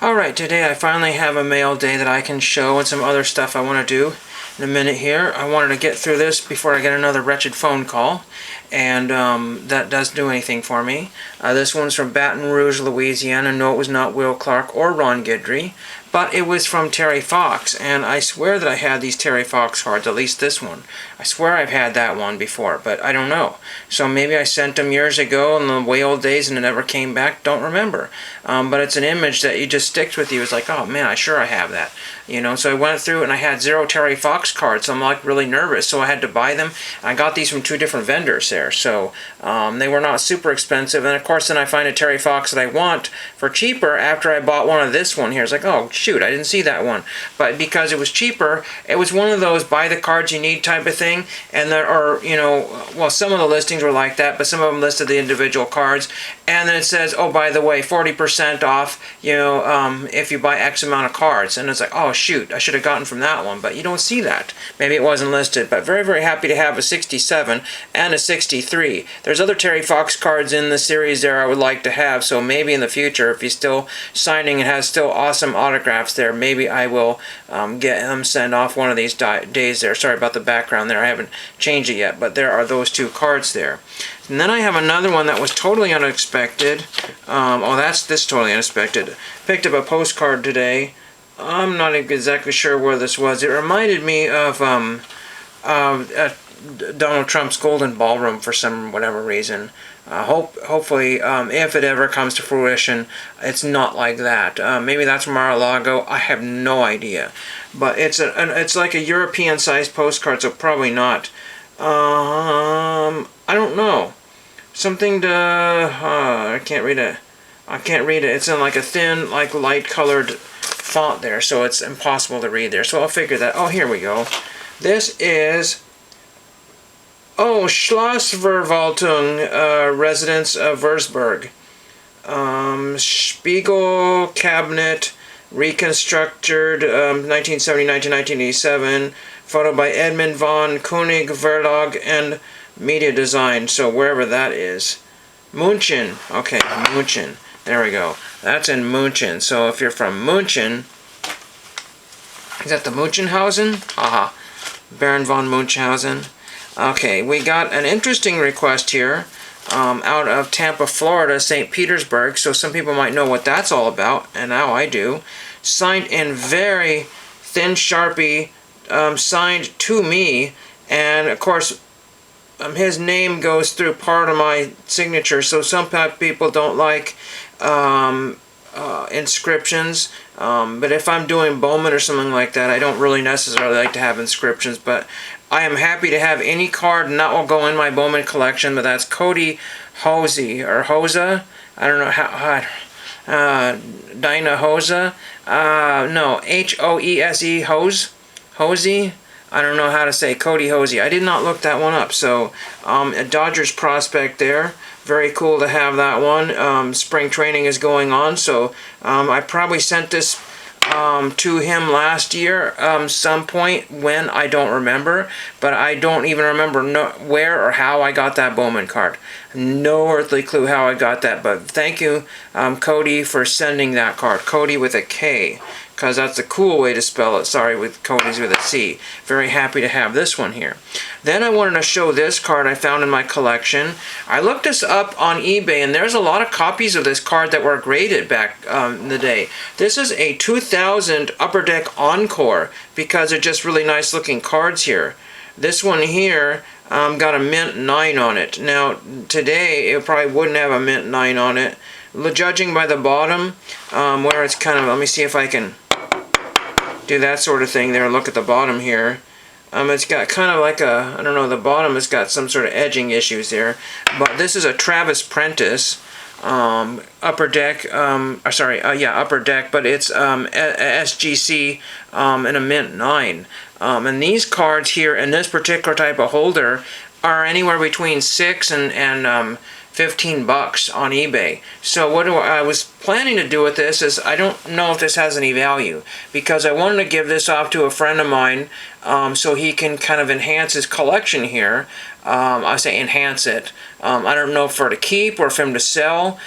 Alright, today I finally have a mail day that I can show and some other stuff I want to do in a minute here. I wanted to get through this before I get another wretched phone call, and that doesn't do anything for me. This one's from Baton Rouge, Louisiana. No, it was not Will Clark or Ron Guidry, but it was from Terry Fox, and I swear that I had these Terry Fox cards, at least this one. I swear I've had that one before, but I don't know. So maybe I sent them years ago in the way old days and it never came back, don't remember. But it's an image that you just sticks with you. It's like, oh man, I have that. You know, so I went through and I had 0 Terry Fox cards, so I'm like really nervous, so I had to buy them. I got these from 2 different vendors there, so they were not super expensive, and of course then I find a Terry Fox that I want for cheaper after I bought one of this one here. It's like, oh shoot, I didn't see that one. But because it was cheaper, it was one of those buy the cards you need type of thing, and there are, you know, well, some of the listings were like that, but some of them listed the individual cards, and then it says, oh, by the way, 40% off, you know, if you buy X amount of cards, and it's like, oh shoot, I should have gotten from that one, but you don't see that. Maybe it wasn't listed, but very, very happy to have a 67 and a 63. There's other Terry Fox cards in the series there I would like to have, so maybe in the future, if he's still signing and has still awesome autographs there, maybe I will get him send off one of these days there. Sorry about the background there, I haven't changed it yet, but there are those 2 cards there. And then I have another one that was totally unexpected. Oh, this totally unexpected. Picked up a postcard today. I'm not exactly sure where this was. It reminded me of Donald Trump's Golden Ballroom for some whatever reason. Hopefully, if it ever comes to fruition, it's not like that. Maybe that's Mar-a-Lago. I have no idea. But it's like a European-sized postcard, so probably not. I don't know. Something to... I can't read it. I can't read it. It's in like a thin, like light-colored font there, so it's impossible to read there. So I'll figure that. Oh, here we go. This is... Oh, Schlossverwaltung, residence of Würzburg. Spiegel cabinet, reconstructed 1979 to 1987. Photo by Edmund von Koenig Verlag and media design. So wherever that is. München. Okay, München. There we go. That's in München. So if you're from München, is that the Münchenhausen? Aha. Baron von Munchausen. Okay, we got an interesting request here out of Tampa, Florida, St. Petersburg, so some people might know what that's all about, and now I do. Signed in very thin Sharpie, signed to me, and of course his name goes through part of my signature, so some people don't like inscriptions, but if I'm doing Bowman or something like that, I don't really necessarily like to have inscriptions, but I am happy to have any card, and that will go in my Bowman collection, but that's Cody Hosey, or Hosa, I don't know how, Dinah Hosa, no, H-O-E-S-E, Hosey, I don't know how to say Cody Hosey. I did not look that one up, so a Dodgers prospect there. Very cool to have that one. Spring training is going on, so I probably sent this to him last year some point when, I don't remember, but I don't even remember where or how I got that Bowman card. No earthly clue how I got that, but thank you, Cody, for sending that card. Cody with a K, because that's a cool way to spell it. Sorry, with Cody's with a C. Very happy to have this one here. Then I wanted to show this card I found in my collection. I looked this up on eBay, and there's a lot of copies of this card that were graded back in the day. This is a 2000 Upper Deck Encore, because they're just really nice looking cards here. This one here got a mint 9 on it. Now, today, it probably wouldn't have a mint 9 on it. Judging by the bottom, where it's kind of, let me see if I can do that sort of thing there. Look at the bottom here. It's got kind of like a, I don't know, the bottom has got some sort of edging issues there. But this is a Travis Prentice Upper Deck, Upper Deck, but it's SGC in a mint 9. And these cards here in this particular type of holder are anywhere between $6 and 15 bucks on eBay. So what I was planning to do with this is, I don't know if this has any value, because I wanted to give this off to a friend of mine so he can kind of enhance his collection here. I say enhance it. I don't know for to keep or for him to sell.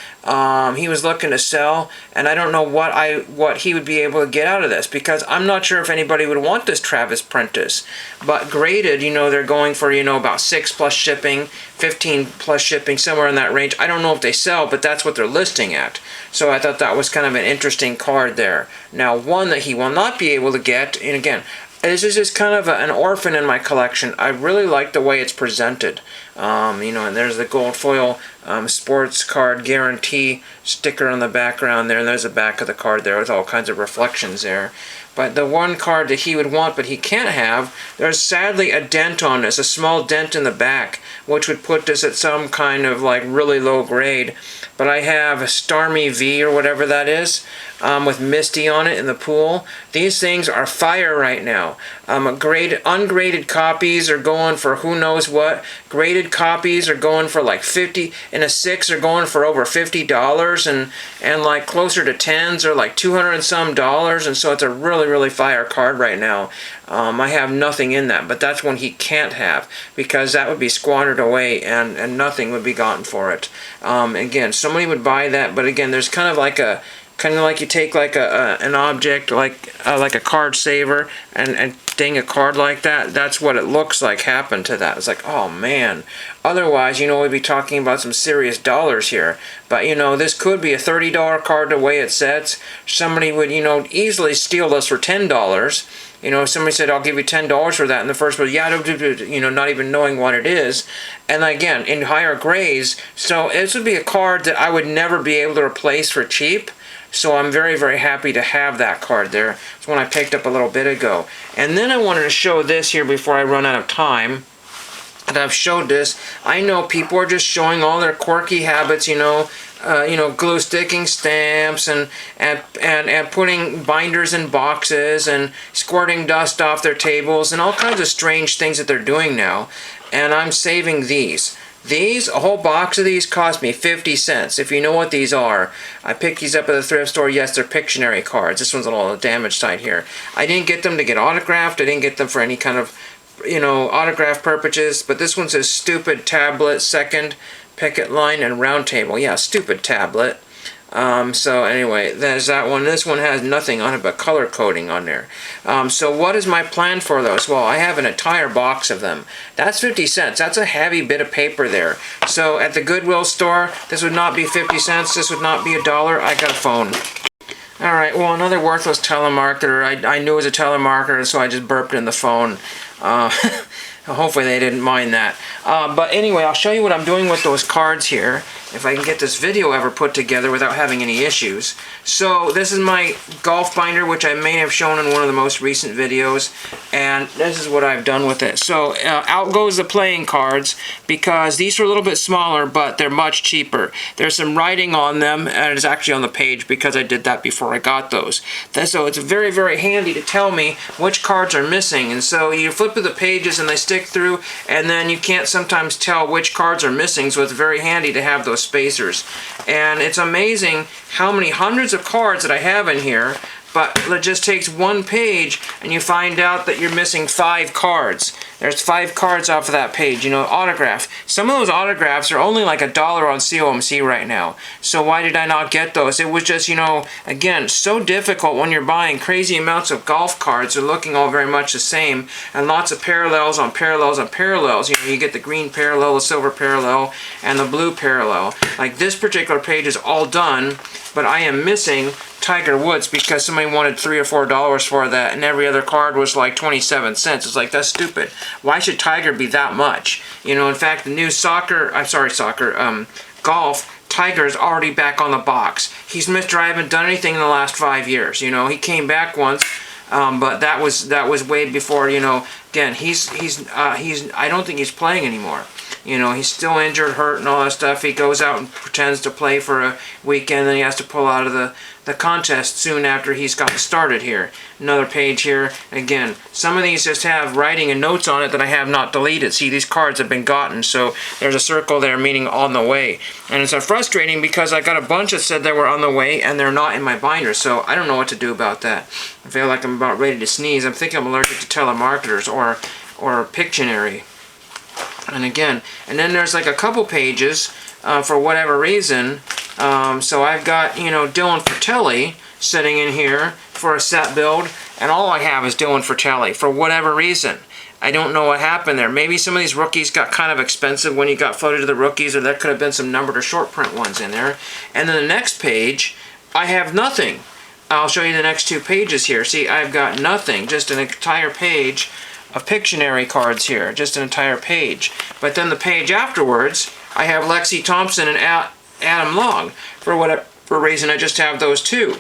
He was looking to sell, and I don't know what he would be able to get out of this, because I'm not sure if anybody would want this Travis Prentice. But graded, they're going for about 6 plus shipping, 15 plus shipping, somewhere in that range. I don't know if they sell, but that's what they're listing at. So I thought that was kind of an interesting card there. Now, one that he will not be able to get, and again, this is just kind of an orphan in my collection. I really like the way it's presented. And there's the gold foil sports card guarantee sticker on the background there, and there's the back of the card there with all kinds of reflections there. But the one card that he would want but he can't have, there's sadly a dent on this, a small dent in the back, which would put this at some kind of like really low grade. But I have a Starmie V or whatever that is, with Misty on it in the pool. These things are fire right now. Ungraded copies are going for who knows what. Graded copies are going for like 50, and a 6 are going for over $50, and like closer to 10s are like $200 and some dollars, and so it's a really fire card right now. I have nothing in that, but that's one he can't have, because that would be squandered away and nothing would be gotten for it. Again, somebody would buy that, but again, there's kind of like you take like an object like a card saver and ding a card like that. That's what it looks like happened to that. It's like, oh man. Otherwise, we'd be talking about some serious dollars here. But this could be a $30 card the way it sets. Somebody would easily steal this for $10. Somebody said, I'll give you $10 for that in the first place. Yeah, not even knowing what it is. And again, in higher grades, so this would be a card that I would never be able to replace for cheap. So I'm very happy to have that card there. It's one I picked up a little bit ago. And then I wanted to show this here before I run out of time. And I've showed this. I know people are just showing all their quirky habits, glue sticking stamps and putting binders in boxes and squirting dust off their tables and all kinds of strange things that they're doing now. And I'm saving these. A whole box of these cost me 50 cents. If you know what these are, I picked these up at the thrift store. Yes, they're Pictionary cards. This one's a little damaged side here. I didn't get them to get autographed. I didn't get them for any kind of, autograph purposes. But this one says Stupid Tablet, Second Picket Line, and Round Table. Yeah, Stupid Tablet. So anyway, there's that one. This one has nothing on it but color coding on there. So what is my plan for those? Well, I have an entire box of them. That's 50 cents. That's a heavy bit of paper there. So at the Goodwill store, this would not be 50 cents. This would not be $1. I got a phone. Alright, well, another worthless telemarketer. I knew it was a telemarketer, so I just burped in the phone. Hopefully they didn't mind that. But anyway, I'll show you what I'm doing with those cards here, if I can get this video ever put together without having any issues. So this is my golf binder, which I may have shown in one of the most recent videos, and this is what I've done with it. So out goes the playing cards, because these are a little bit smaller, but they're much cheaper. There's some writing on them, and it's actually on the page because I did that before I got those. So it's very handy to tell me which cards are missing, and so you flip through the pages and they stick through, and then you can't sometimes tell which cards are missing, so it's very handy to have those spacers. And it's amazing how many hundreds of cards that I have in here, but it just takes one page and you find out that you're missing 5 cards. There's 5 cards off of that page, autograph. Some of those autographs are only like $1 on COMC right now. So why did I not get those? It was just, again, so difficult when you're buying crazy amounts of golf cards. They're looking all very much the same, and lots of parallels on parallels on parallels. You get the green parallel, the silver parallel, and the blue parallel. Like this particular page is all done, but I am missing Tiger Woods because somebody wanted $3 or $4 for that, and every other card was like 27 cents. It's like, that's stupid. Why should Tiger be that much? In fact, the new golf, Tiger's already back on the box. He's Mr. I haven't done anything in the last 5 years. He came back once, but that was way before. Again, I don't think he's playing anymore. He's still injured, hurt, and all that stuff. He goes out and pretends to play for a weekend, then he has to pull out of the contest soon after he's gotten started here. Another page here. Again, some of these just have writing and notes on it that I have not deleted. See, these cards have been gotten, so there's a circle there meaning on the way. And it's frustrating because I got a bunch that said they were on the way and they're not in my binder, so I don't know what to do about that. I feel like I'm about ready to sneeze. I'm thinking I'm allergic to telemarketers or Pictionary. And again, and then there's like a couple pages for whatever reason. So I've got, you know, Dylan Fratelli sitting in here for a set build, and all I have is Dylan Fratelli for whatever reason. I don't know what happened there. Maybe some of these rookies got kind of expensive when you got floated to the rookies, or there could have been some numbered or short print ones in there. And then the next page, I have nothing. I'll show you the next two pages here. See, I've got nothing, just an entire page of Pictionary cards here, just an entire page. But then the page afterwards, I have Lexi Thompson and Adam Long. For whatever reason, I just have those two.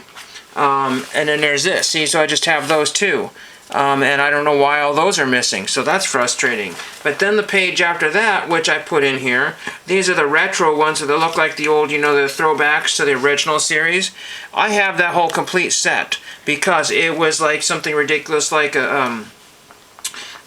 And then there's this. See, so I just have those two. And I don't know why all those are missing, so that's frustrating. But then the page after that, which I put in here, these are the retro ones that look like the old, you know, the throwbacks to the original series. I have that whole complete set because it was like something ridiculous, like a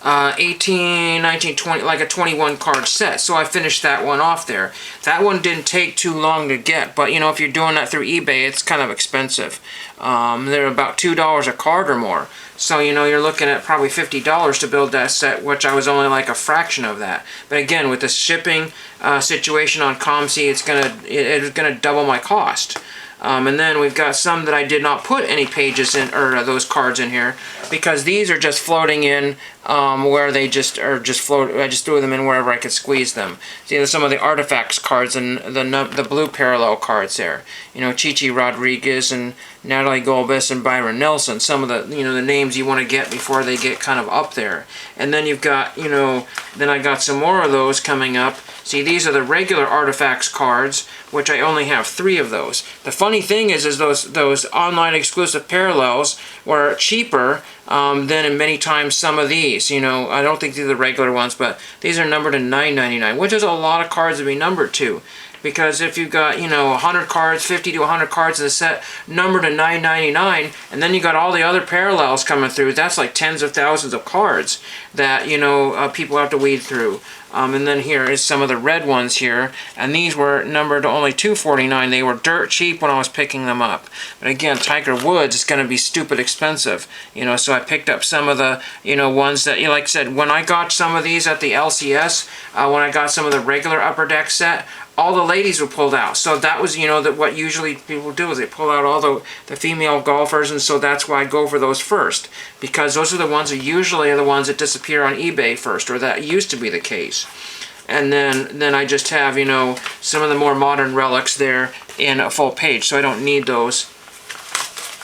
18, 19, 20, like a 21 card set. So I finished that one off there. That one didn't take too long to get, but you know, if you're doing that through eBay, it's kind of expensive. They're about $2 a card or more. So, you know, you're looking at probably $50 to build that set, which I was only like a fraction of that. But again, with the shipping situation on COMC, it's gonna double my cost. And then we've got some that I did not put any pages in, or those cards in here, because these are just floating in where they just are just float. I just threw them in wherever I could squeeze them. See, some of the artifacts cards and the blue parallel cards there. You know, Chichi Rodriguez and Natalie Golbis and Byron Nelson. Some of the, you know, the names you want to get before they get kind of up there. And then you've got, you know, then I got some more of those coming up. See, these are the regular artifacts cards, which I only have 3 of those. The funny thing is those online exclusive parallels were cheaper than in many times some of these. You know, I don't think these are the regular ones, but these are numbered to $9.99, which is a lot of cards to be numbered to. Because if you've got, you know, 100 cards, 50 to 100 cards in a set, numbered to $9.99, and then you got all the other parallels coming through, that's like tens of thousands of cards that, you know, people have to weed through. And then here is some of the red ones here, and these were numbered to only $2.49. They were dirt cheap when I was picking them up. But again, Tiger Woods is going to be stupid expensive, you know, so I picked up some of the, you know, ones that, you know, like I said, when I got some of these at the LCS, when I got some of the regular Upper Deck set, all the ladies were pulled out. So that was, you know, that what usually people do is they pull out all the female golfers, and so that's why I go for those first, because those are the ones that usually are the ones that disappear on eBay first, or that used to be the case. And then I just have, you know, some of the more modern relics there in a full page, so I don't need those.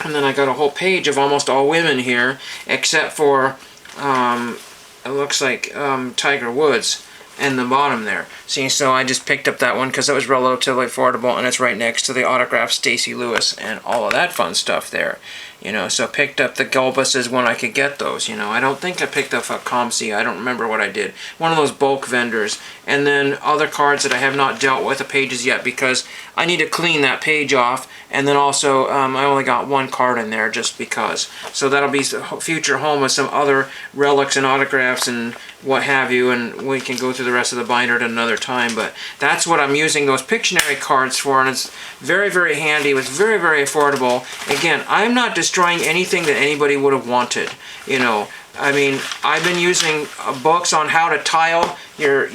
And then I got a whole page of almost all women here, except for it looks like Tiger Woods in the bottom there. See, so I just picked up that one because it was relatively affordable, and it's right next to the autographed Stacey Lewis and all of that fun stuff there. You know, so picked up the Golbuses when I could get those. You know, I don't think I picked up a COMC. I don't remember what I did. One of those bulk vendors. And then other cards that I have not dealt with the pages yet, because I need to clean that page off. And then also, I only got one card in there just because. So that'll be future home with some other relics and autographs and what have you. And we can go through the rest of the binder at another time. But that's what I'm using those Pictionary cards for. And it's very, very handy. It was very, very affordable. Again, I'm not destroying anything that anybody would have wanted. You know, I mean, I've been using books on how to tile your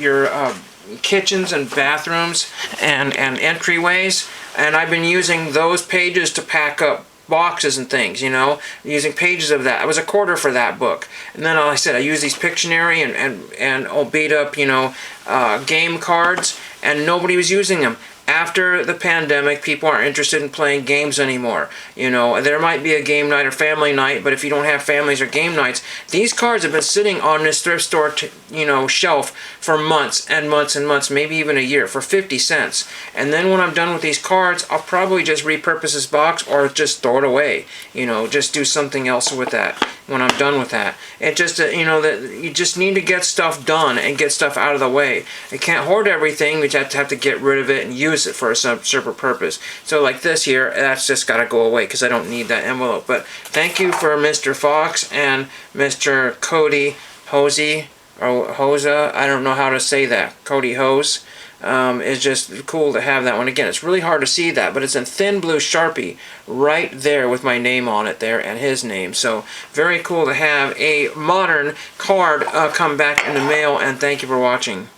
kitchens and bathrooms and entryways, and I've been using those pages to pack up boxes and things, you know, using pages of that. It was $1 for that book. And then, like I said, I use these Pictionary and all beat up, you know, game cards, and nobody was using them. After the pandemic, people aren't interested in playing games anymore. You know, there might be a game night or family night, but if you don't have families or game nights, these cards have been sitting on this thrift store, you know, shelf for months and months and months, maybe even a year, for 50 cents. And then when I'm done with these cards, I'll probably just repurpose this box or just throw it away. You know, just do something else with that when I'm done with that. It just, you know, that you just need to get stuff done and get stuff out of the way. You can't hoard everything, but you have to get rid of it and use it for a certain purpose. So like this here, that's just got to go away because I don't need that envelope. But thank you for Mr. Fox and Mr. Cody Hosey, or Hosa, I don't know how to say that, Cody Hose. It's just cool to have that one. Again, it's really hard to see that, but it's in thin blue Sharpie right there with my name on it there and his name. So very cool to have a modern card come back in the mail, and thank you for watching.